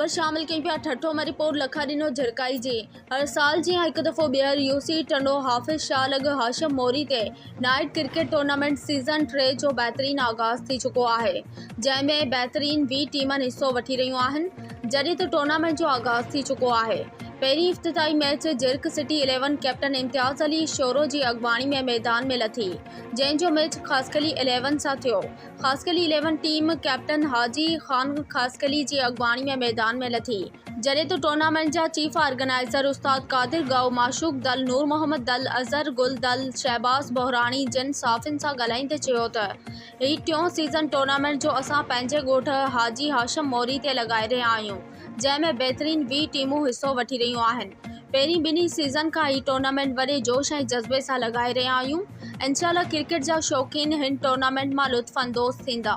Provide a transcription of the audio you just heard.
ख़बर शामिल कई पिया। ठठो में रिपोर्ट लखा ॾिनो झिरकाई जी। हर साल जी हिकु दफ़ो ॿीहर यूसी टंडो हाफ़िज़ शाह लॻ हाशिम मोरी ते नाइट क्रिकेट टूर्नामेंट सीज़न 3 जो बहितरीन आगाज़ थी चुको आहे, जंहिंमें बहितरीन 20 टीमनि हिस्सो वठी रहियूं आहिनि। जॾहिं त टूर्नामेंट जो आगाज़ थी चुको आहे। पहिरीं इफ़्तिताही मैच जिर्क सिटी 11 कैप्टन इम्तियाज़ अली शोरो जी अॻवानी में मैदान में लथी, जंहिंजो मैच ख़ासकली 11 सां थियो। ख़ासकली 11 टीम कैप्टन हाजी ख़ान ख़ासकली जी अॻवानी में मैदान में लथी, जॾहिं त टूर्नामेंट जा चीफ ऑर्गेनाइज़र उस्ताद कादिर गाओ, माशूक दल, नूर मोहम्मद दल, अज़हर गुल दल, शहबाज़ बहरानी जिन साफ़िन सां ॻाल्हाईंदे चयो त हीउ टियों सीज़न टूर्नामेंट जो असां पंहिंजे ॻोठ हाजी हाशिम मोरी ते लॻाए रहिया आहियूं, जंहिंमें बहितरीन 20 टीमूं हिस्सो वठी रहियूं आहिनि। पहिरीं ॿिन्ही सीज़न खां ही टूर्नामेंट वॾे जोश ऐं जज़्बे सां लॻाए रहिया आहियूं। इंशाअल्लाह क्रिकेट जा शौक़ीन हिन टूर्नामेंट मां लुत्फ़ अंदोज़ थींदा।